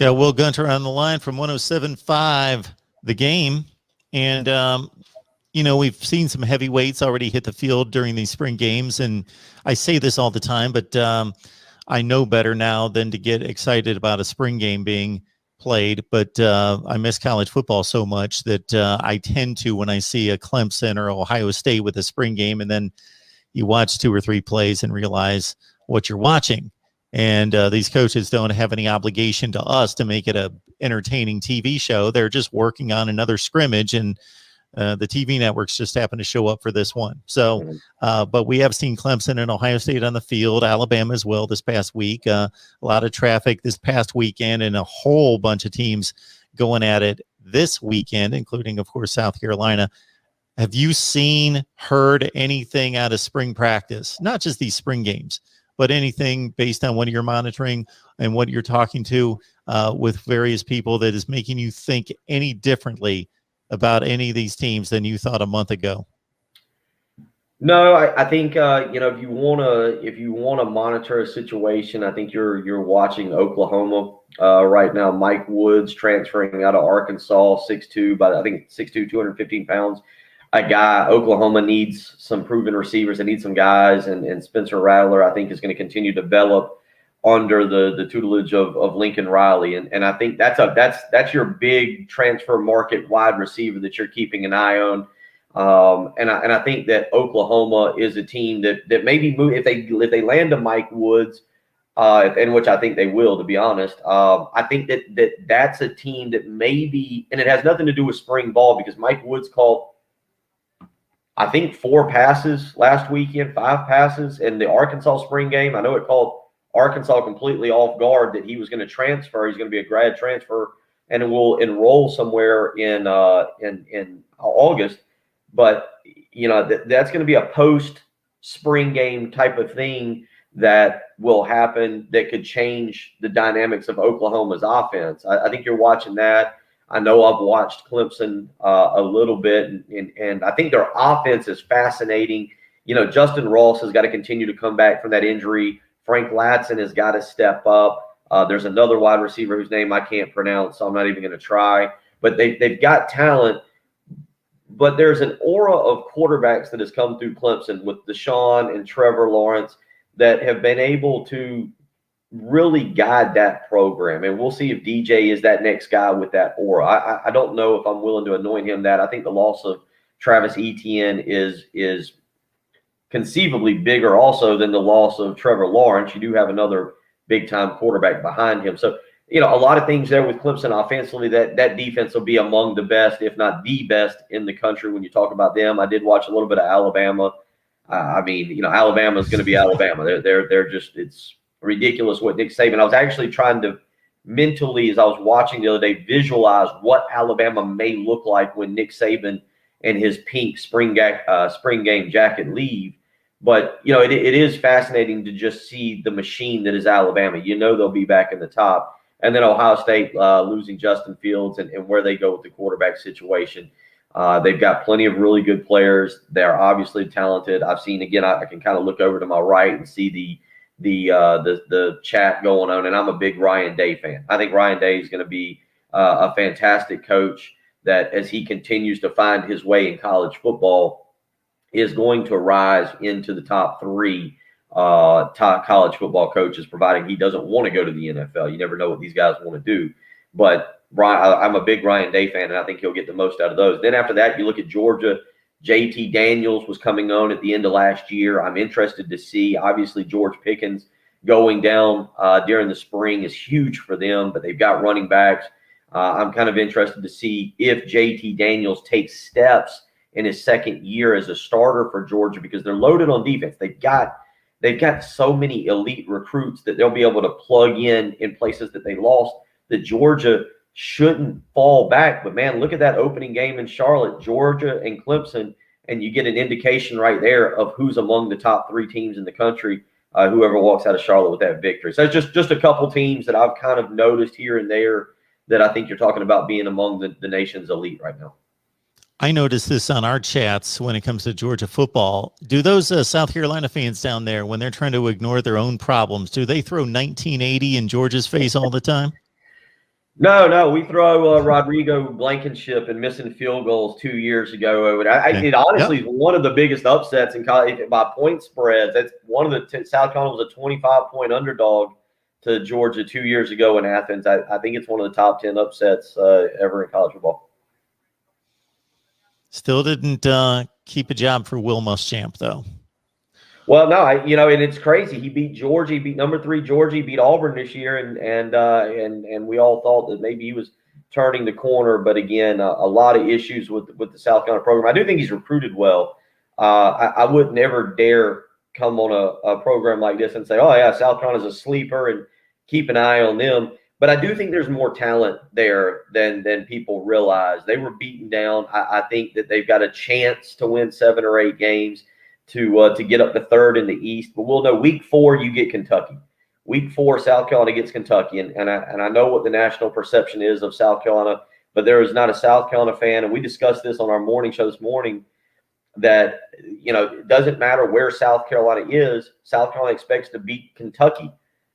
Got Will Gunter on the line from 107.5 The Game. And, we've seen some heavyweights already hit the field during these spring games. And I say this all the time, but I know better now than to get excited about a spring game being played. But I miss college football so much that I tend to, when I see a Clemson or Ohio State with a spring game, and then you watch 2 or 3 plays and realize what you're watching. And these coaches don't have any obligation to us to make it a entertaining TV show. They're just working on another scrimmage, and the TV networks just happen to show up for this one. So, but we have seen Clemson and Ohio State on the field, Alabama as well this past week. A lot of traffic this past weekend, and a whole bunch of teams going at it this weekend, including, of course, South Carolina. Have you heard anything out of spring practice? Not just these spring games, but anything based on what you're monitoring and what you're talking to with various people that is making you think any differently about any of these teams than you thought a month ago? No, I think if you wanna monitor a situation, I think you're watching Oklahoma right now. Mike Woods transferring out of Arkansas, 6'2", but I think 6'2", 215 pounds. A guy, Oklahoma needs some proven receivers. They need some guys, and Spencer Rattler, I think, is going to continue to develop under the tutelage of Lincoln Riley. And I think that's your big transfer market wide receiver that you're keeping an eye on. And I think that Oklahoma is a team that maybe move if they land a Mike Woods, and which I think they will, to be honest. I think that's a team that maybe, and it has nothing to do with spring ball, because Mike Woods caught, I think, 4 passes last weekend, 5 passes in the Arkansas spring game. I know it caught Arkansas completely off guard that he was going to transfer. He's going to be a grad transfer and will enroll somewhere in August. But that's going to be a post spring game type of thing that will happen that could change the dynamics of Oklahoma's offense. I think you're watching that. I know I've watched Clemson a little bit, and I think their offense is fascinating. Justin Ross has got to continue to come back from that injury. Frank Latson has got to step up. There's another wide receiver whose name I can't pronounce, so I'm not even going to try. But they've got talent. But there's an aura of quarterbacks that has come through Clemson with Deshaun and Trevor Lawrence that have been able to really guide that program. And we'll see if DJ is that next guy with that aura. I don't know if I'm willing to anoint him that. I think the loss of Travis Etienne is conceivably bigger also than the loss of Trevor Lawrence. You do have another big-time quarterback behind him. So, a lot of things there with Clemson offensively. That defense will be among the best, if not the best, in the country when you talk about them. I did watch a little bit of Alabama. Alabama is going to be Alabama. They're just, it's ridiculous what Nick Saban. I was actually trying to mentally, as I was watching the other day, visualize what Alabama may look like when Nick Saban and his pink spring game jacket leave. But it is fascinating to just see the machine that is Alabama. They'll be back in the top, and then Ohio State losing Justin Fields and where they go with the quarterback situation. They've got plenty of really good players. They're obviously talented. I've seen, again, I can kind of look over to my right and see the chat going on, and I'm a big Ryan Day fan. I think Ryan Day is going to be a fantastic coach that, as he continues to find his way in college football, is going to rise into the top 3 top college football coaches, providing he doesn't want to go to the NFL. You never know what these guys want to do. But I'm a big Ryan Day fan, and I think he'll get the most out of those. Then after that, you look at Georgia. JT Daniels was coming on at the end of last year. I'm interested to see. Obviously, George Pickens going down during the spring is huge for them, but they've got running backs. I'm kind of interested to see if JT Daniels takes steps in his second year as a starter for Georgia, because they're loaded on defense. They've got so many elite recruits that they'll be able to plug in places that they lost, that Georgia shouldn't fall back. But, man, look at that opening game in Charlotte, Georgia and Clemson, and you get an indication right there of who's among the top 3 teams in the country, whoever walks out of Charlotte with that victory. So it's just a couple teams that I've kind of noticed here and there that I think you're talking about being among the nation's elite right now. I noticed this on our chats when it comes to Georgia football. Do those South Carolina fans down there, when they're trying to ignore their own problems, do they throw 1980 in Georgia's face all the time? No, we throw Rodrigo Blankenship and missing field goals 2 years ago. It honestly is one of the biggest upsets in college by point spreads. That's one of the South Carolina was a 25-point underdog to Georgia 2 years ago in Athens. I think it's one of the top 10 upsets ever in college football. Still didn't keep a job for Will Muschamp, though. Well, no, and it's crazy. He beat Georgia. He beat number 3 Georgia. He beat Auburn this year, and we all thought that maybe he was turning the corner. But again, a lot of issues with the South Carolina program. I do think he's recruited well. I would never dare come on a program like this and say, "Oh yeah, South Carolina's a sleeper," and keep an eye on them. But I do think there's more talent there than people realize. They were beaten down. I think that they've got a chance to win 7 or 8 games to get up to 3rd in the East. But we'll know week 4 you get Kentucky. Week 4 South Carolina gets Kentucky, and I know what the national perception is of South Carolina, but there is not a South Carolina fan, and we discussed this on our morning show this morning, that it doesn't matter where South Carolina is. South Carolina expects to beat Kentucky.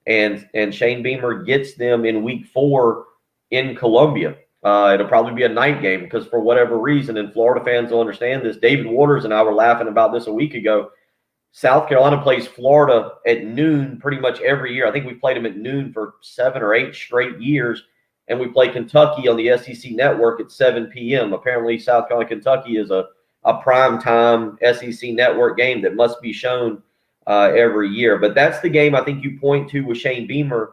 And Shane Beamer gets them in week 4 in Columbia. It'll probably be a night game because for whatever reason, and Florida fans will understand this, David Waters and I were laughing about this a week ago. South Carolina plays Florida at noon pretty much every year. I think we played them at noon for 7 or 8 straight years. And we play Kentucky on the SEC network at 7 p.m. Apparently, South Carolina, Kentucky is a prime time SEC network game that must be shown every year. But that's the game I think you point to with Shane Beamer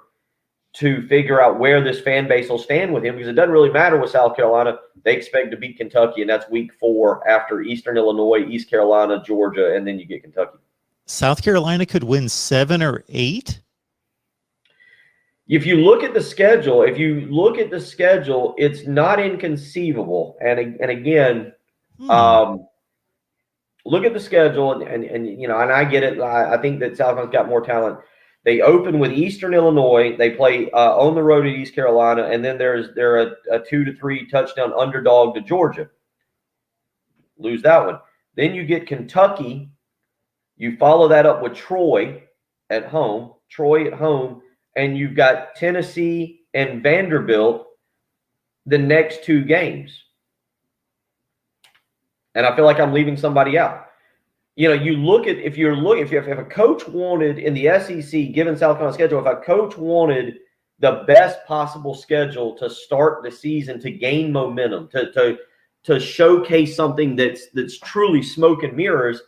to figure out where this fan base will stand with him, because it doesn't really matter with South Carolina. They expect to beat Kentucky, and that's week 4 after Eastern Illinois, East Carolina, Georgia, and then you get Kentucky. South Carolina could win 7 or 8? If you look at the schedule, it's not inconceivable. And again, look at the schedule, and I get it. I think that South Carolina's got more talent. They open with Eastern Illinois. They play on the road at East Carolina, and then they're a 2 to 3 touchdown underdog to Georgia. Lose that one. Then you get Kentucky. You follow that up with Troy at home, and you've got Tennessee and Vanderbilt the next 2 games. And I feel like I'm leaving somebody out. You look at if a coach wanted in the SEC, given South Carolina's schedule, if a coach wanted the best possible schedule to start the season, to gain momentum, to showcase something that's truly smoke and mirrors,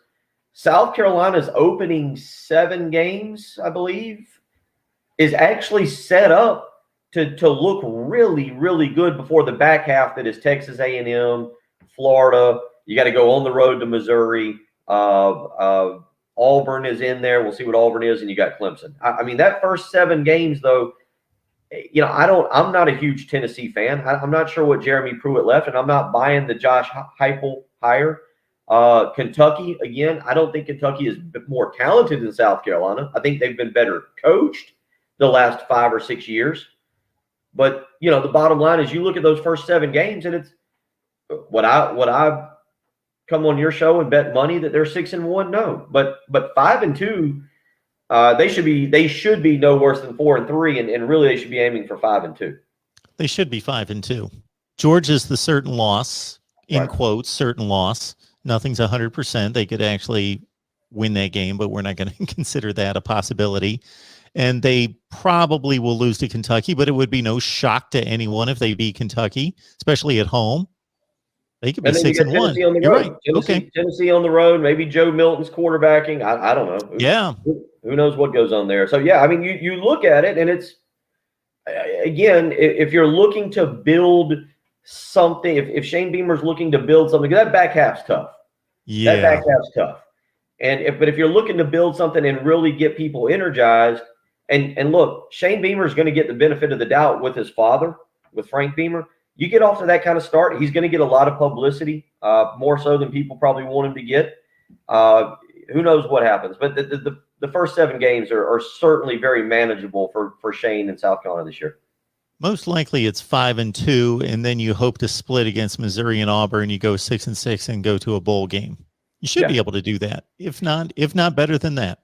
South Carolina's opening 7 games, I believe, is actually set up to look really, really good before the back half that is Texas A&M, Florida. You got to go on the road to Missouri. Auburn is in there. We'll see what Auburn is, and you got Clemson. I mean, that first 7 games, though, I'm not a huge Tennessee fan. I'm not sure what Jeremy Pruitt left, and I'm not buying the Josh Heupel hire. Kentucky, again, I don't think Kentucky is more talented than South Carolina. I think they've been better coached the last 5 or 6 years. But, the bottom line is you look at those first 7 games, and it's what I come on your show and bet money that they're 6-1? No, but 5-2, they should be no worse than 4-3, and really they should be aiming for 5-2. They should be 5-2. Georgia's the certain loss, in quotes, certain loss. Nothing's 100%. They could actually win that game, but we're not going to consider that a possibility. And they probably will lose to Kentucky, but it would be no shock to anyone if they beat Kentucky, especially at home. They could be 6-1. You're right. Tennessee on the road. Maybe Joe Milton's quarterbacking. I don't know. Yeah. Who knows what goes on there? So yeah, I mean, you look at it, and it's again, if you're looking to build something, if Shane Beamer's looking to build something, that back half's tough. Yeah, that back half's tough. But if you're looking to build something and really get people energized, and look, Shane Beamer's going to get the benefit of the doubt with his father, with Frank Beamer. You get off to that kind of start, he's going to get a lot of publicity, more so than people probably want him to get. Who knows what happens? But the first 7 games are certainly very manageable for Shane in South Carolina this year. Most likely it's 5-2, and then you hope to split against Missouri and Auburn. You go 6-6 and go to a bowl game. You should be able to do that. If not better than that.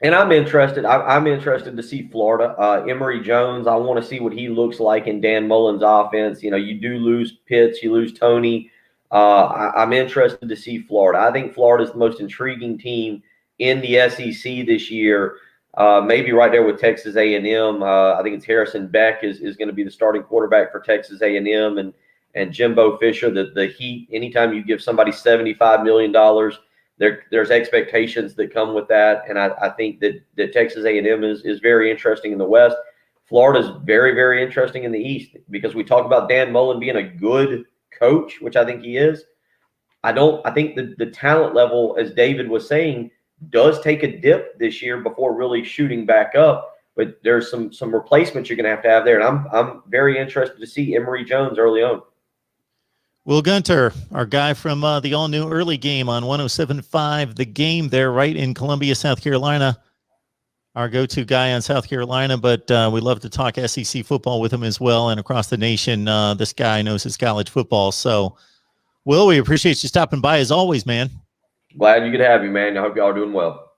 And I'm interested. I'm interested to see Florida. Emory Jones. I want to see what he looks like in Dan Mullen's offense. You know, you do lose Pitts, you lose Tony. I'm interested to see Florida. I think Florida is the most intriguing team in the SEC this year. Maybe right there with Texas A&M. I think it's Harrison Beck is going to be the starting quarterback for Texas A&M, and Jimbo Fisher. The Heat. Anytime you give somebody $75 million. There's expectations that come with that, and I think that Texas A&M is very interesting in the West. Florida's very, very interesting in the East because we talk about Dan Mullen being a good coach, which I think he is. I think the talent level, as David was saying, does take a dip this year before really shooting back up. But there's some replacements you're going to have there, and I'm very interested to see Emory Jones early on. Will Gunter, our guy from the all-new early game on 107.5, The Game there right in Columbia, South Carolina. Our go-to guy on South Carolina, but we love to talk SEC football with him as well and across the nation. This guy knows his college football. So, Will, we appreciate you stopping by as always, man. Glad you could have you, man. I hope y'all are doing well.